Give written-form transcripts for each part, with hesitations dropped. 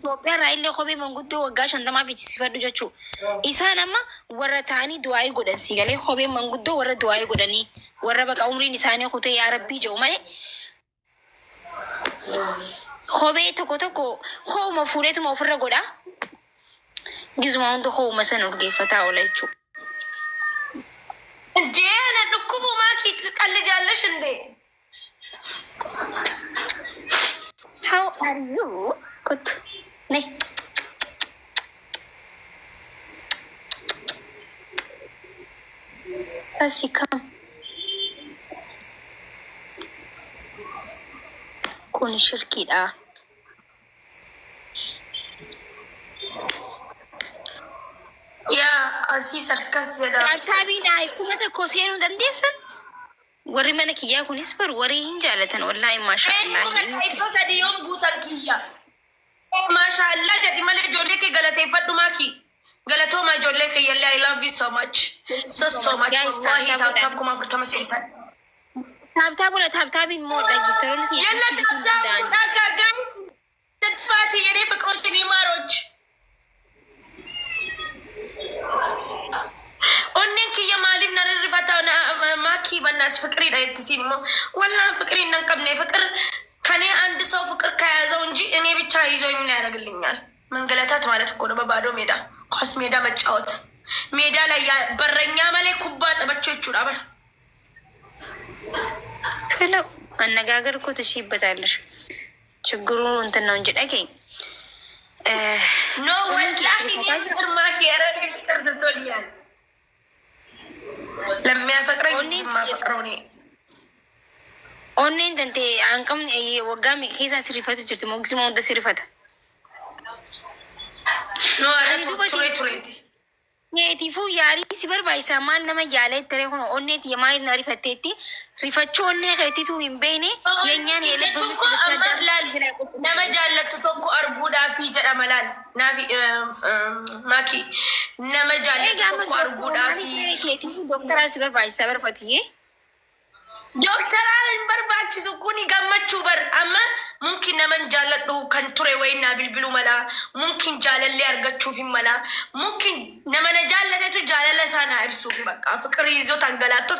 Itoophiyaa irraa illee kophee manguddoo waggaa 50 fichisiifadhu jechuu. Isaan amma warra ta'anii du'aayii godhan si galee kophee manguddoo warra du'aayii godhanii warra baqa umriin isaanii kutee yaa rabbii jedhu malee. Kophee tokko ho'uma fuudheetuma ofirra godha. Gizuma hunda ho'uma sana urgeeffataa oola jechuudha. Jeena dhukkubumaa qalli jaallash indee. How are you? Good. Nee. Come. Kun shirkiidha. Yaa asii sarkas jedha. Taabitaadhaa kuma tokko seenuu dandeessan? Warri mana kiyyaa kunis bar warri hin jaalatan wallaahi maashaallah. Kun iddoo sadii yoom guutan kiyya. Maashaallah jadi malee ijoollee kee galateeffadhumaa ki. Galatooma ijoollee kee yallee I love you so much. So much. Wallahi taab kuma 40 seentan. Taabtaabiin moo dhaggeeffattoonni kiyya. Yalla taab dhagaa gamis. Dadbaati yeree fiqrooti ni maaroch. Onnen kiyya maaliif na rifata na maaki bannas ፍቅሪ ላይ ትሲን ሞ ወላሂ ፍቅሪ እናንቀምነ ፍቅር ከኔ አንድ ሰው ፍቅር ከያዘው እንጂ እኔ ብቻ ይዘው ምን ያደርግልኛል? መንገላታት ማለት እኮ ነው። በባዶ ሜዳ ኳስ ሜዳ መጫወት ሜዳ ላይ በረኛ ማለት ኩባ ጠበቾቹ አበር ከለው አነጋገር እኮ ትሽይበታለሽ። ችግሩ እንትን ነው እንጂ ደከኝ ኖ ወላሂ ፍቅር ማኪ ያረግ ፍቅር ትቶኛል። ለሚያፈቅረኝ ማፈቅረው ነው ኦኔን ተንቴ አንቀም ወጋሚ ኬሳ ሲሪፈቱ ጅርት ሞግዚሞ ወደ ሲሪፈታ ኖ አረቱ ቱሬት ኔቲፉ ያሪ ሲበር ባይሳማን ነመ ያለ ተሬ ሆኖ ኦኔት የማይል ነሪ ፈቴቲ ሪፈቹ ኦኔ ኸቲቱ ይምቤኔ የኛን የልብ ነመ ጃለቱ ቶኮ አርጉዳ ፊ ጀዳመላል ናፊ ማኪ ነመ ጃለቱ ቶኮ አርጉዳ ፊ ኔቲፉ ዶክተር ሲበር ባይሳበር ፈትዬ ዶክተር አለን በርባቺ ሱኩኒ ገመቹ በር አማ ሙምኪን ነመን ጃለዱ ከንቱሬ ወይና ቢልቢሉ መላ ሙምኪን ጃለለ ያርገቹ ፊ መላ ሙምኪን ነመነ ጃለተቱ ጃለለ ሳና አይብሱ ፊ በቃ ፍቅር ይዞ ታንገላቶ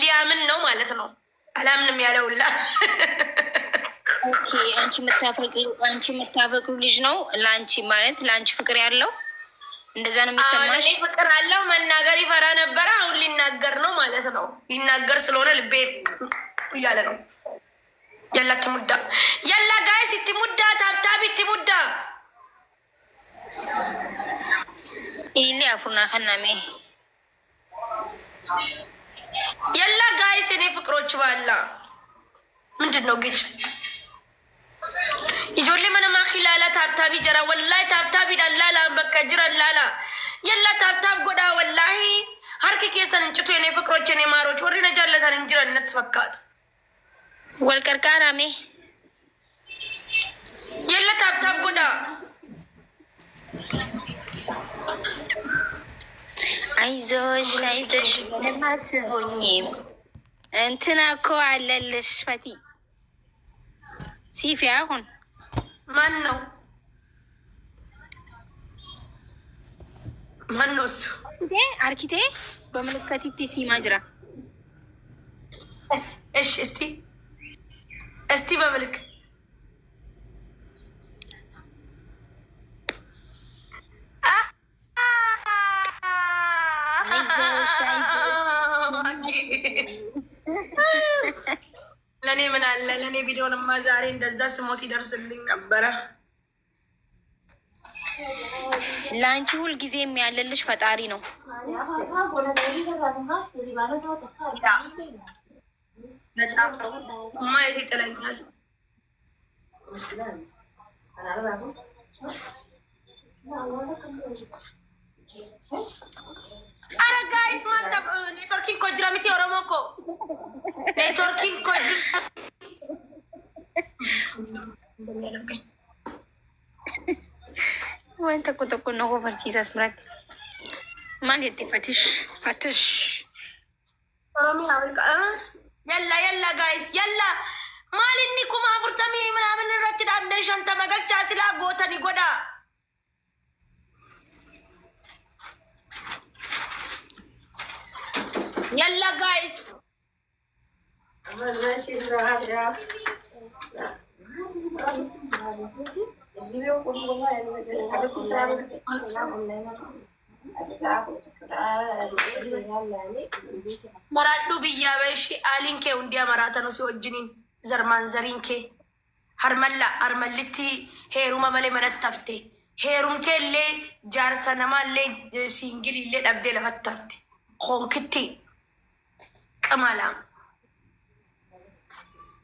ሊያምን ነው ማለት ነው። አላምንም ያለውላ ኦኬ አንቺ መታፈቅሩ ልጅ ነው ላንቺ ማለት ላንቺ ፍቅር ያለው እንደዛ ነው የሚሰማሽ? እኔ ፍቅር አለው መናገር ይፈራ ነበር። አሁን ሊናገር ነው ማለት ነው። ሊናገር ስለሆነ ልቤ እያለ ነው። يلا تمدا يلا جايز تمدا تابتابي تمدا اللي عفونا خنامي يلا جايز እኔ ፍቅሮች ባላ ምንድነው ግጭ ይጆሌ ማነማ ኺላላ ታብታቢ ጀራ ወላሂ ታብታቢ ዳላላ በቃ ጅራ ላላ የላ ታብታብ ጎዳ ወላሂ ሀርኪ ከሰን እንጭቱ የኔ ፍቅሮች የኔ ማሮች ወሪ ነጃለታን እንጅራነት ፈካት ወልቀርቃራሜ የላ ታብታብ ጎዳ አይዞሽ ለማትሆኚ እንትና እኮ አለልሽ ፈቲ ሲፊ አሁን ማን ነው እሱ አርኪቴ በምልክት ሲማ ጅራ እሺ እስቲ በምልክ ለኔ ምን አለ ለኔ ቪዲዮንማ ዛሬ እንደዛ ስሞት ይደርስልኝ ነበረ። ላንቺ ሁል ጊዜ የሚያለልሽ ፈጣሪ ነው። ማየት ይጥለኛል። አረ ጋይስ ማንተ ኔትወርኪንግ ኮጅራ ሚቲ ኦሮሞኮ ኔትወርኪንግ ኮጅራ ወንተ ቁጥቁ ነው ወፈርቺ ሳስምራት ማለት ፈትሽ ኦሮሚ አብልቃ የላ ጋይስ የላ Maalinni kuma afurtamii ምናምን irratti dhaabdan shantama galchaa silaa gootani godha. Yalla guys. Maradhu biyya beeshi aliin kee hundiya maraatanu si wajjiniin zarmaan zariin kee harmallitti heeruma malee manatti hafte heerumtee illee jaarsa namaallee siingilii illee dhabdee lafatti hafte honkitti qamala.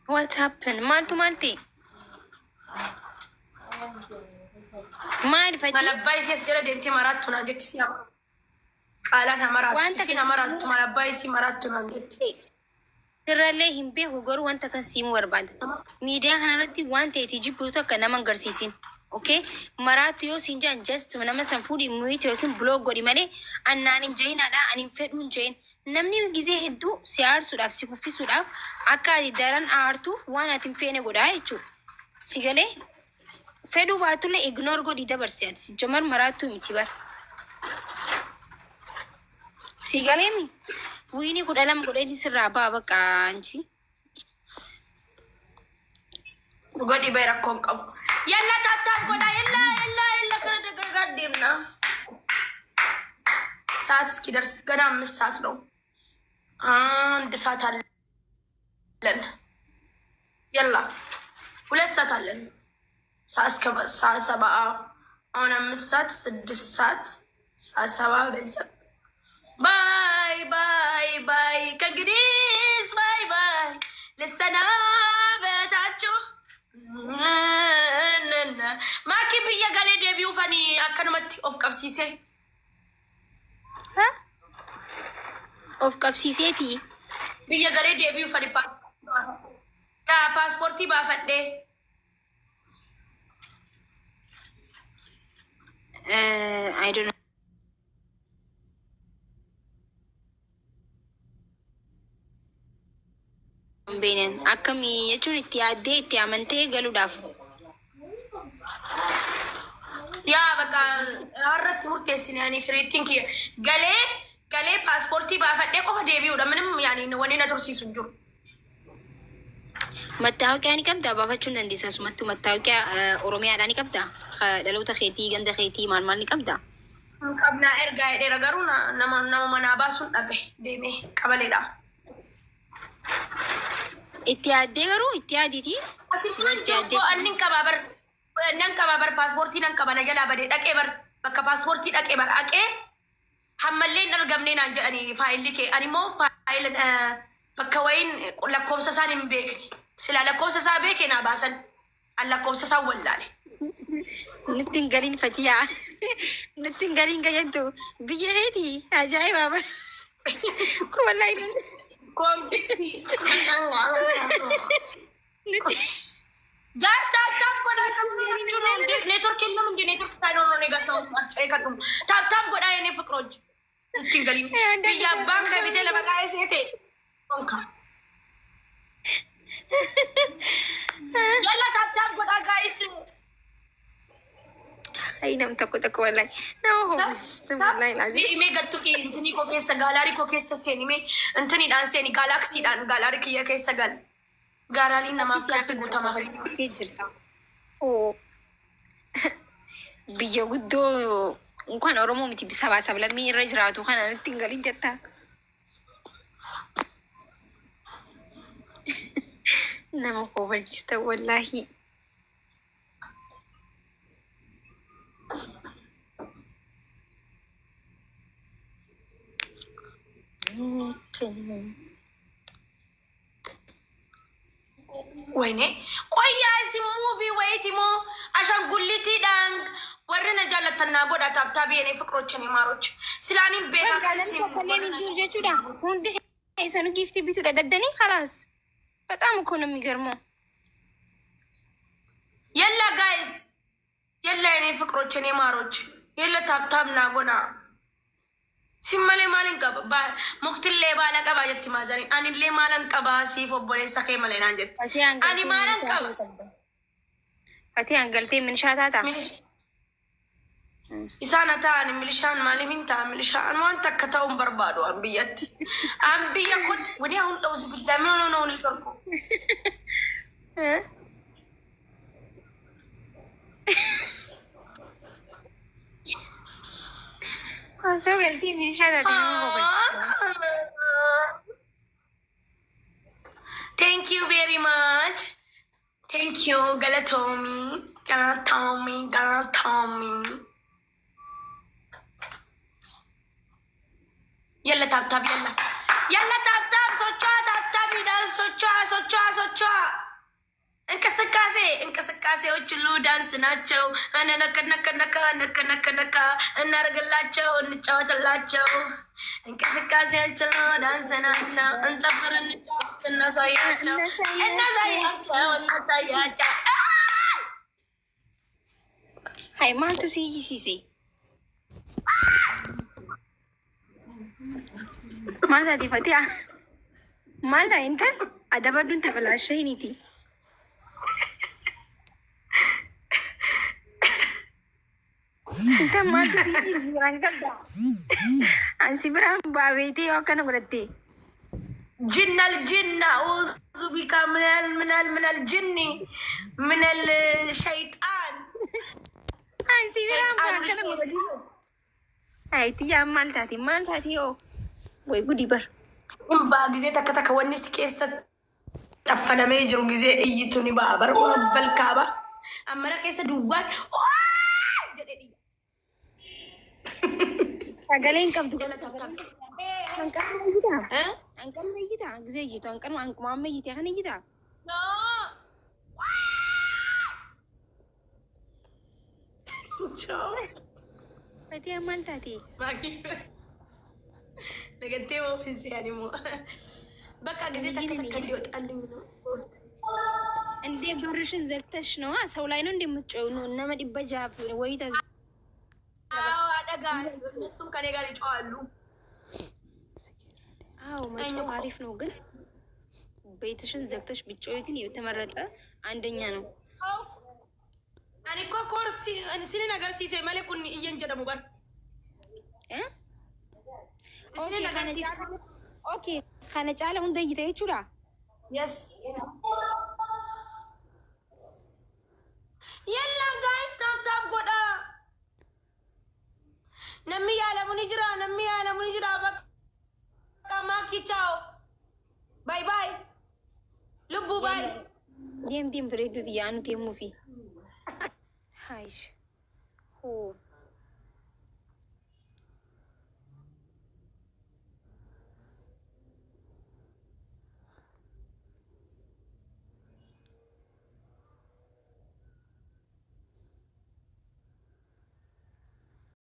What happened? Maalti? Maal fati? Malabbaay sias gara deemtee maraattu naan jetti siya. Qaalaan hamaraattu isin hamaraattu malabbaay si maraattu naan jetti. Sirrallee hin beeku garuu wanta kan siimu barbaada. Miidiyaa kanarratti waan ta'eeti jibbuutu akka nama agarsiisin. Okay? Maraattu yoo siin jaan just nama san fuudhi muyite yookiin blog godhi malee annaan hin jayinaadha ani hin fedhu hin jayin. Namni gizee hedduu si aarsuudhaaf si kuffisuudhaaf akka ati daran aartuuf waan ati hin feene godhaa jechuudha. Si galee fedhuu baatullee ignore godhii dabarsi ati si jamar maraattuu miti bara. Si galee mi? Wiini 12 godheeti sirraa baa bakka anji. Godhi bee rakkoon qabu. Yalla taattaan godha yalla kana dagargaa deemna. ሰዓት እስኪደርስ ገና 5 ሰዓት ነው። 1 ሰዓት አለን። የላ 2 ሰዓት አለን። ሰዓት 7 አሁን 5 ሰዓት 6 ሰዓት ሰዓት 7 በዛ ባይ ከእንግዲህ ባይ ልሰናበታችሁ ማኪ ብዬ ገሌ ደቢው ፈኒ አከነመት ኦፍ ቀብሲሴ of qabsiiseeti biyya galee deebi'uu fadi paaspoortii baafadhee I don't know. Beenen akkamii jechuun itti yaaddee itti amantee galuudhaaf. yaa bakka harratti murteessine ani firiittiin kiyya galee paaspoortii baafadhee qofa deebi'uudha ምንም ያኔ ወኔ ነትርሲሱ ጅሩ መታወቂያ ni qabda baafachuun dandeessa sumattuu መታወቂያ ኦሮሚያadhaan ni qabda dhaloota keetii ganda keetii maal ni qabda qabnaa ergaa dheera garuu nama manaa baasuun dhabe deemee qabaleedha itti yaaddee garuu itti yaaditi asiin jiru annin qabaabar paaspoortii nan qaba na jalaa badee dhaqee bar bakka paaspoortii dhaqee bar haqee hammalleen argamnee naan jedhanii faayilli kee animmoo faayil bakka wayin lakkoofsa isaan hin beekne sila lakkoofsa isaa beekee naa baasan an lakkoofsa isaa wallaale. Nutti hin galiin fatiyaa nutti hin galiin gayyantu biyya keeti ajaa'ibaa bara wallahi koompiitii Guys, tap godha network ilmu ndi network style ono nega saw kadum tap godha ene ፍቅሮች ትንገሊን ya bank bite la baka sete onka yalla tap godha guys ay nam takko wallahi no wallahi lazim ime gattu ki intini ko kessa galari ko kessa seni me intini dan seni galaxy dan galari ki kessa gal garali nama flat gutama jirta oh biyya guddoo እንኳን ኦሮሞ ምት ቢሰባሰብ ለሚራ ጅራቱ ካና እንትን ጀታ ነሞ ኮበልስተ ወላሂ ወይኔ ቆያ ሲሙቪ ወይቲሞ አሻንጉሊቲ ዳንግ ወረነ ጃለተና ጎዳ ታብታቢ የኔ ፍቅሮችን የማሮች ስላኒም ቤታ ከሌኒ ጁርጀቹዳ ሁንዲ አይሰኑ ጊፍት ቢቱ ደደደኒ خلاص በጣም እኮ ነው የሚገርመው የላ ጋይስ የላ የኔ ፍቅሮችን የማሮች የለ ታብታብና ጎዳ Simmalee maalin qaba? Muktillee baala qaba jetti maazanii. Anillee maalan qaba siif obboleessa kee malee naan jetti. Ani maalan qaba? Ati hangaltee milishaa taata? Isaan ta'an milishaan maaliif hin ta'an? Milishaan waan takka ta'uun barbaadu an biyyatti. An biyya kun wani hunda usi billaamee ono ni torku. So galtee milishaa taate. Thank you very much. Thank you, Galatomi. Galatomi, Galatomi. Yalla tap tap yalla. Yalla tap tap socha tap tap idan socha. እንቅስቃሴዎች ሁሉ ዳንስ ናቸው። ነከነከነካ እናርግላቸው እንጫወትላቸው። እንቅስቃሴዎች ሁሉ ዳንስ ናቸው። እንጨፍር እንጫወት እናሳያቸው። ሃይማኖቱ ሲሲሲ ማዛቲ ፈቲያ ማልታ እንተን አደበዱን ተበላሸይኒቲ Inta maaltu si jiraan qabda? Ansi biraan baabeetee yoo akkana godhatte. Jinnal jinna uzu bika minal jinni minal shayxaan. Ansi biraan akkana godhatte. Ayitiyyaa maal taati yoo? Way gudi bar. Baa gizee takka wanni si keessa xaffanamee jiru gizee iyyitu ni ba'a bar balkaaba. Ammara keessa duwwaan. Sagaleen qabdu hanqan meeyyita gisee jitu hanqan meeyyite kana iyyita Ati maal taate? Nagattee moo finsee animoo bakka gisee takka ሊወጣልኝ ነው እንዴ በርሽን ዘግተሽ ነው ሰው ላይ ነው እንደምትጨው ነው እነመ ዲበጃፍ ወይ እሱም ከኔ ጋር ይጫዋሉ። አዎ መጫው አሪፍ ነው፣ ግን ቤትሽን ዘግተሽ ብትጮይ ግን የተመረጠ አንደኛ ነው። እኔ እኮ ኮርሲ ሲኒ ነገር ሲሴ መለኩን እየንጀደሙ በር ኦኬ ከነ ጫለ ሁንደ ይተይቹላ የስ የላ ጋይስ ታፕ ጎዳ Namni yaalamuun jira bakka maakii chao. Bye. Lubbu bye. Deem bareedu yaanu deemuu fi. Haayish. Hoo.